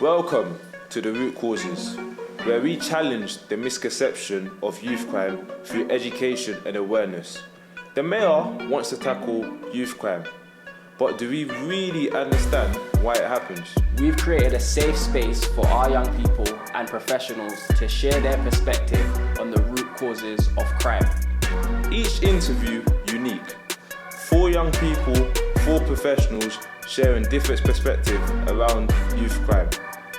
Welcome to The Root Causes, where we challenge the misconception of youth crime through education and awareness. The mayor wants to tackle youth crime, but do we really understand why it happens? We've created a safe space for our young people and professionals to share their perspective on the root causes of crime. Each interview unique. 4 young people, 4 professionals sharing different perspectives around youth crime.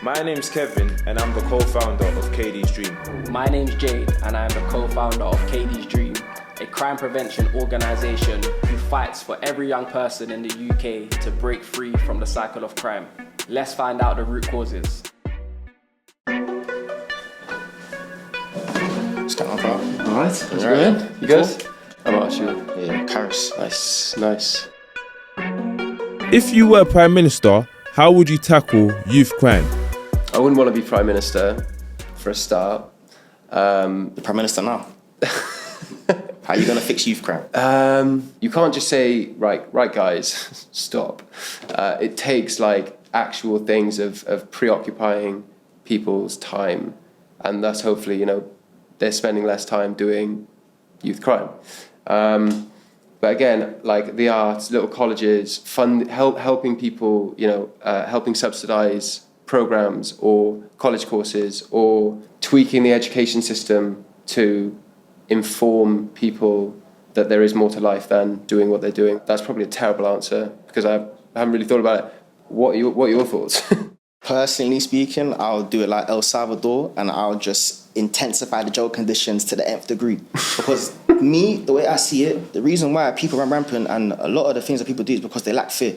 My name's Kevin and I'm the co-founder of Khadys Dream. My name's Jade and I am the co-founder of Khadys Dream, a crime prevention organisation who fights for every young person in the UK to break free from the cycle of crime. Let's find out the root causes. Start off out. Alright, that's good. You good? I'm actually. Yeah, Karis. Nice. If you were Prime Minister, how would you tackle youth crime? I wouldn't want to be Prime Minister for a start. The Prime Minister now. How are you going to fix youth crime? You can't just say, right guys, stop. It takes like actual things of preoccupying people's time, and thus hopefully, they're spending less time doing youth crime. But again, like the arts, little colleges, helping people, helping subsidise programs or college courses, or tweaking the education system to inform people that there is more to life than doing what they're doing. That's probably a terrible answer because I haven't really thought about it. What are your thoughts? Personally speaking, I'll do it like El Salvador and I'll just intensify the jail conditions to the nth degree. Because me, the way I see it, the reason why people run rampant and a lot of the things that people do is because they lack fear.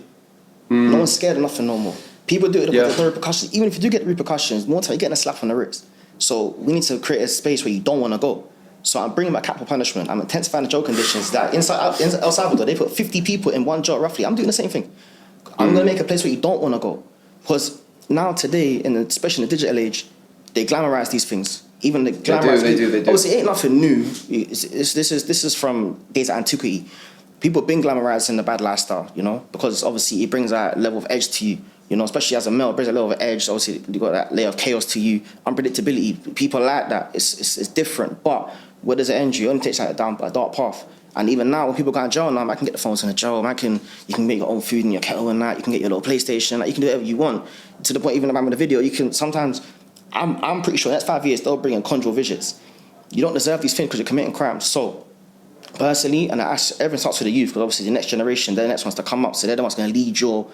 No one's scared of nothing no more. People do it because there's no repercussions. Even if you do get repercussions, more time you're getting a slap on the wrist. So we need to create a space where you don't want to go. So I'm bringing back capital punishment. I'm intensifying the jail conditions. That in El Salvador, they put 50 people in one jail roughly. I'm doing the same thing. I'm going to make a place where you don't want to go. Because now today, especially in the digital age, they glamorize these things. Even the glamorize. They do. Obviously, it ain't nothing new. This is from days of antiquity. People have been glamorizing the bad lifestyle, because obviously it brings that level of edge to you. Especially as a male, it brings a level of edge. Obviously, you got that layer of chaos to you, unpredictability. People like that. It's different. But where does it end you? It only takes like down a dark path. And even now, when people go to jail now, I can get the phones in the jail. You can make your own food in your kettle and that. You can get your little PlayStation. You can do whatever you want. To the point, even about the video, you can sometimes. I'm pretty sure the next 5 years they'll bring in conjugal visits. You don't deserve these things because you're committing crimes. So, personally, and everything starts with the youth, because obviously the next generation, they're the next ones to come up. So they're the ones going to lead your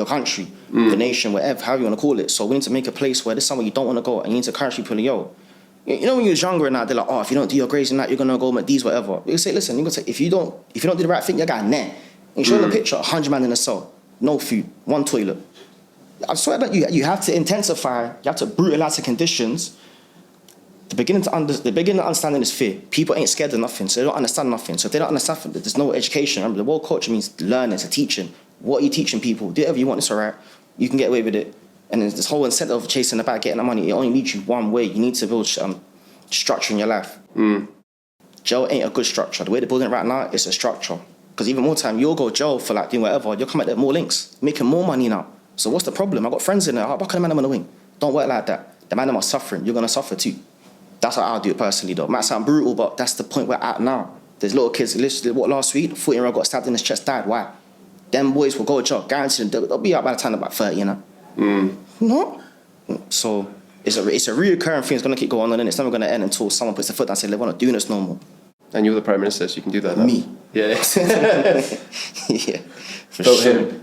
country, the nation, whatever, however you want to call it. So we need to make a place where there's somewhere you don't want to go, and you need to encourage people. When you was younger and that, they're like, if you don't do your grades and that, you're gonna go make these whatever. You say, listen, if you don't do the right thing, you got a net. And you show the picture, 100 man in a cell, no food, 1 toilet. I swear that you have to intensify, you have to brutalize the conditions. The beginning of understanding is fear. People ain't scared of nothing, so they don't understand nothing. So if they don't understand, there's no education. Remember, the world culture means learning, it's a teaching. What are you teaching people? Do whatever you want, it's all right. You can get away with it. And then this whole incentive of chasing the bag, getting the money, it only leads you one way. You need to build structure in your life. Jail ain't a good structure. The way they're building it right now, it's a structure. Because even more time, you'll go jail for doing whatever, you'll come out there more links, making more money now. So what's the problem? I got friends in there. How can the man on the wing? Don't work like that. The man are suffering. You're going to suffer too. That's how I'll do it personally though. It might sound brutal, but that's the point we're at now. There's little kids, last week, 14-year-old got stabbed in his chest, died. Why? Them boys will go to jail, guaranteed. They'll be out by the time they're about 30, No? So it's a reoccurring thing. It's going to keep going on, and it's never going to end until someone puts their foot down and says, we're not doing this no more. And you're the Prime Minister, so you can do that now. Me? Yeah. Yeah, for Vote sure. him.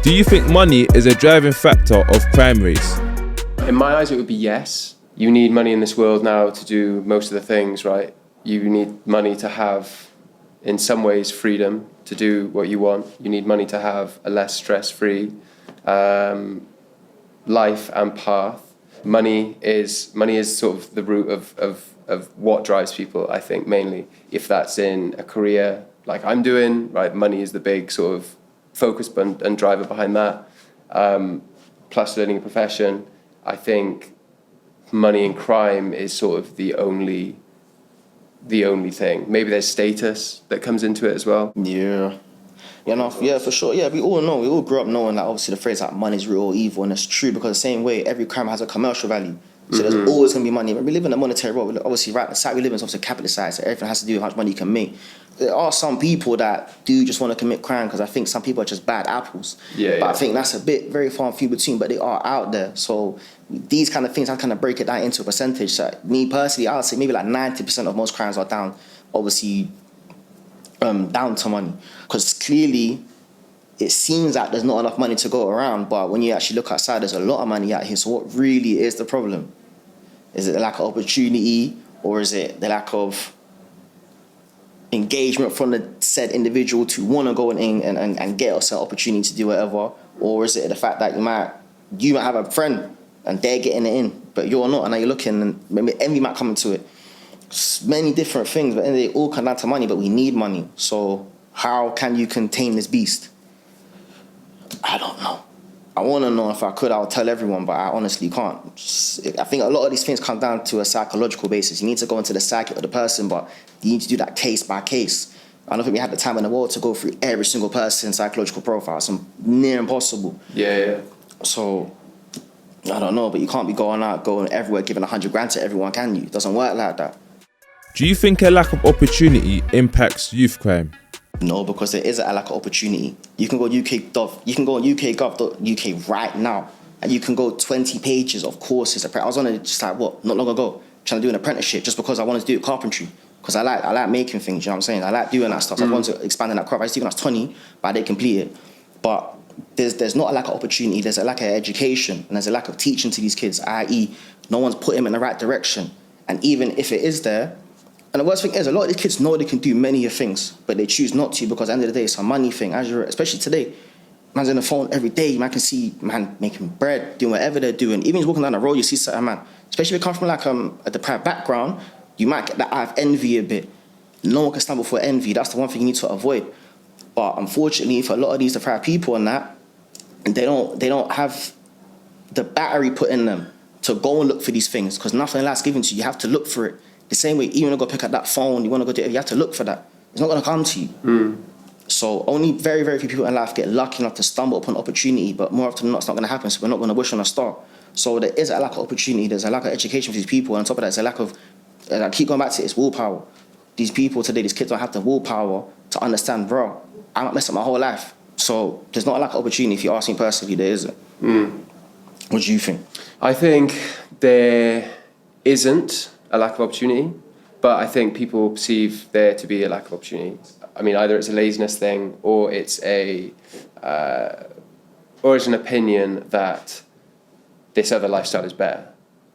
Do you think money is a driving factor of crime rates? In my eyes, it would be yes. You need money in this world now to do most of the things, right? You need money to have, in some ways, freedom to do what you want. You need money to have a less stress-free life and path. Money is sort of the root of what drives people, I think, mainly. If that's in a career like I'm doing, right, money is the big sort of focus and driver behind that. Plus learning a profession, I think money and crime is sort of the only thing. Maybe there's status that comes into it as well. Yeah. You know, yeah, for sure. Yeah, we all grew up knowing that obviously the phrase like money is real or evil, and it's true because the same way every crime has a commercial value. So there's always going to be money. When we live in a monetary world, obviously, right, the side we live in is obviously a capitalist side, so everything has to do with how much money you can make. There are some people that do just want to commit crime because I think some people are just bad apples. But I think that's a bit very far and few between, but they are out there. So these kind of things, I kind of break it down into a percentage. So me personally, I would say maybe like 90% of most crimes are down, obviously, down to money. Because clearly, it seems like there's not enough money to go around, but when you actually look outside, there's a lot of money out here. So what really is the problem? Is it the lack of opportunity, or is it the lack of engagement from the said individual to want to go and get us an opportunity to do whatever? Or is it the fact that you might have a friend and they're getting it in, but you're not, and now you're looking, and maybe envy might come into it. Many different things, but they all come down to money, but we need money. So how can you contain this beast? I don't know. I want to know. If I could, I would tell everyone, but I honestly can't. I think a lot of these things come down to a psychological basis. You need to go into the psyche of the person, but you need to do that case by case. I don't think we have the time in the world to go through every single person's psychological profile. It's near impossible. Yeah. So, I don't know, but you can't be going everywhere, giving 100 grand to everyone, can you? It doesn't work like that. Do you think a lack of opportunity impacts youth crime? No, because there is a lack of opportunity. You can go on ukgov.uk right now, and you can go 20 pages of courses. I was on it just like, not long ago, trying to do an apprenticeship just because I wanted to do carpentry. Because I like making things, you know what I'm saying? I like doing that stuff. So I wanted to expand in that craft. I used to do when I was 20, but I didn't complete it. But there's not a lack of opportunity, there's a lack of education, and there's a lack of teaching to these kids, i.e. no one's put them in the right direction. And even if it is there, and the worst thing is, a lot of these kids know they can do many things, but they choose not to because at the end of the day, it's a money thing. Especially today, man's on the phone every day. Man can see man making bread, doing whatever they're doing. Even walking down the road, you see certain man. Especially if you come from like a deprived background, you might get that eye of envy a bit. No one can stand before envy. That's the one thing you need to avoid. But unfortunately, for a lot of these deprived people and that, they don't have the battery put in them to go and look for these things because nothing life's given to you. You have to look for it. The same way, even when you go pick up that phone, you want to go do it, you have to look for that. It's not going to come to you. So only very, very few people in life get lucky enough to stumble upon opportunity, but more often than not, it's not going to happen, so we're not going to wish on a star. So there is a lack of opportunity, there's a lack of education for these people, and on top of that, there's a lack of, I keep going back to it, it's willpower. These people today, these kids don't have the willpower to understand, bro, I might mess up my whole life. So there's not a lack of opportunity. If you ask me personally, there isn't. What do you think? I think there isn't a lack of opportunity, but I think people perceive there to be a lack of opportunity. I mean, either it's a laziness thing or it's an opinion that this other lifestyle is better,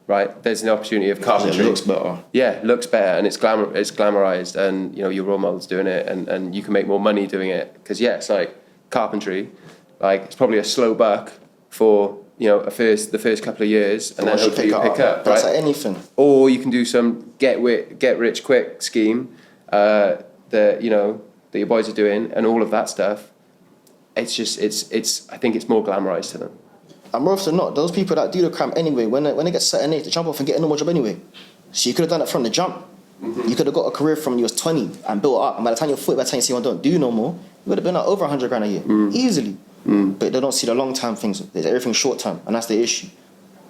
right? There's an opportunity of carpentry. It looks better. Yeah, looks better, and it's glamorized, and your role model's doing it, and you can make more money doing it. Because it's like carpentry, like it's probably a slow buck for the first couple of years, and then hopefully you pick up, right? That's like anything. Or you can do some get rich quick scheme that your boys are doing, and all of that stuff. It's just I think it's more glamorized to them. And more often than not, those people that do the crime anyway, when they get certain age, they jump off and get a normal job anyway. So you could have done it from the jump. You could have got a career from when you was 20 and built up, and by the time you're 40, by the time you see one don't do no more, you would have been like over 100 grand a year, easily. But they don't see the long-term things. Everything's short-term, and that's the issue.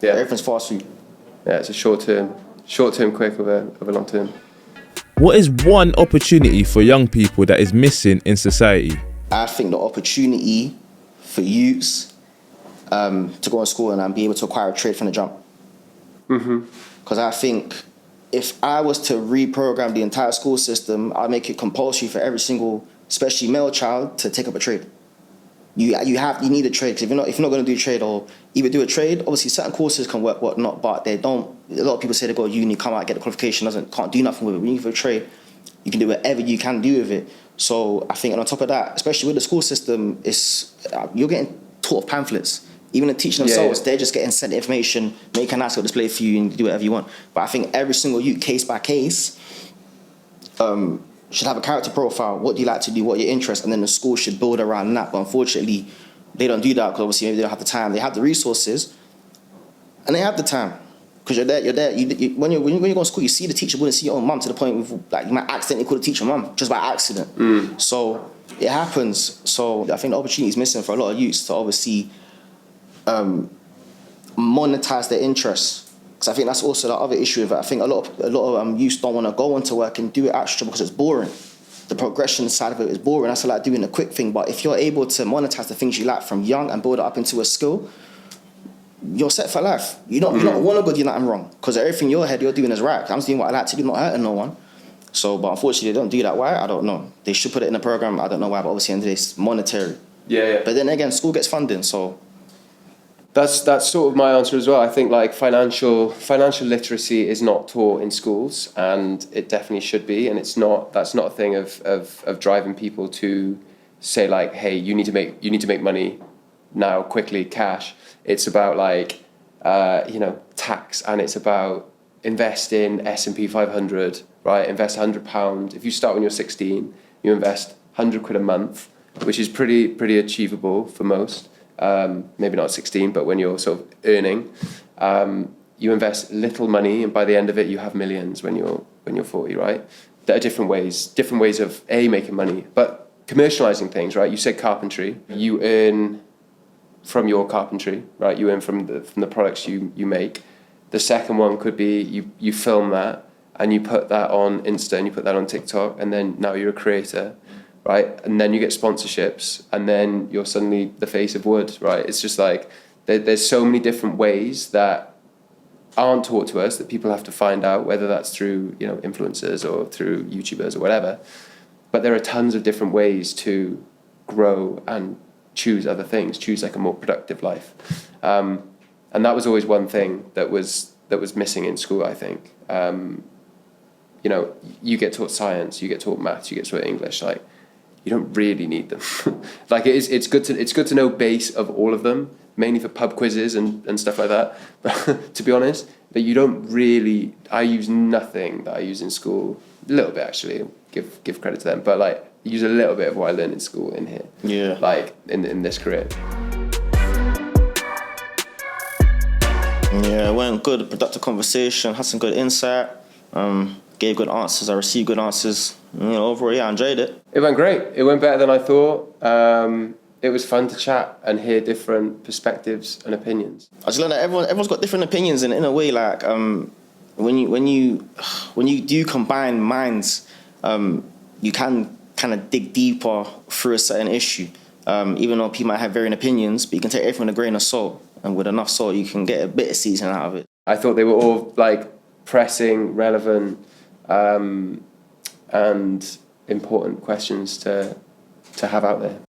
Yeah. Everything's fast food. Yeah, it's a short-term quick of a long-term. What is one opportunity for young people that is missing in society? I think the opportunity for youths to go to school and be able to acquire a trade from the jump. Because I think if I was to reprogram the entire school system, I'd make it compulsory for every single, especially male child, to take up a trade. You need a trade, because if you're not going to do a trade or either do a trade, obviously certain courses can work, whatnot, but they don't. A lot of people say they go to uni, come out, get the qualification, can't do nothing with it. When you go for a trade, you can do whatever you can do with it. So I think, and on top of that, especially with the school system, you're getting taught pamphlets. Even the teaching themselves, they're just getting sent information, make a nice little display for you and do whatever you want. But I think every single youth, case by case, should have a character profile. What do you like to do? What are your interests? And then the school should build around that. But unfortunately, they don't do that because obviously maybe they don't have the time. They have the resources and they have the time. Because you're there. When you go to school, you see the teacher, wouldn't see your own mum, to the point where like you might accidentally call the teacher mum just by accident. So it happens. So I think the opportunity is missing for a lot of youths to obviously monetize their interests. Because I think that's also the other issue with it. I think a lot of youths don't want to go into work and do it extra because it's boring. The progression side of it is boring. That's like doing a quick thing. But if you're able to monetize the things you like from young and build it up into a skill, you're set for life. You don't want to go do nothing wrong, because everything in your head you're doing is right. I'm doing what I like to do, not hurting no one. So, but unfortunately, they don't do that. Why? I don't know. They should put it in a program. I don't know why, but obviously, in the end of the day, it's monetary. Yeah. But then again, school gets funding, so That's sort of my answer as well. I think like financial literacy is not taught in schools, and it definitely should be. And that's not a thing of driving people to say like, hey, you need to make money now, quickly, cash. It's about like tax, and it's about invest in S&P 500, right? Invest £100. If you start when you're 16, you invest £100 a month, which is pretty achievable for most. Maybe not 16, but when you're sort of earning, you invest little money, and by the end of it, you have millions when you're 40, right? There are different ways of making money, but commercializing things, right? You said carpentry, you earn from your carpentry, right? You earn from the products you make. The second one could be you film that and you put that on Insta and you put that on TikTok, and then now you're a creator, right? And then you get sponsorships, and then you're suddenly the face of wood, right? It's just like there's so many different ways that aren't taught to us that people have to find out, whether that's through influencers or through YouTubers or whatever. But there are tons of different ways to grow and choose other things, choose like a more productive life. And that was always one thing that was missing in school, I think. You get taught science, you get taught maths, you get taught English, like you don't really need them. Like it's good to know base of all of them, mainly for pub quizzes and stuff like that, to be honest. But you don't really, I use nothing that I use in school, a little bit actually, give credit to them, but like use a little bit of what I learned in school in here. Yeah. Like in this career. Yeah, it went good, productive conversation, had some good insight, gave good answers, I received good answers. Overall, yeah, I enjoyed it. It went great. It went better than I thought. It was fun to chat and hear different perspectives and opinions. I just learned that everyone's got different opinions, and in a way, like when you do combine minds, you can kind of dig deeper through a certain issue. Even though people might have varying opinions, but you can take everything with a grain of salt, and with enough salt, you can get a bit of seasoning out of it. I thought they were all like pressing, relevant, and important questions to have out there.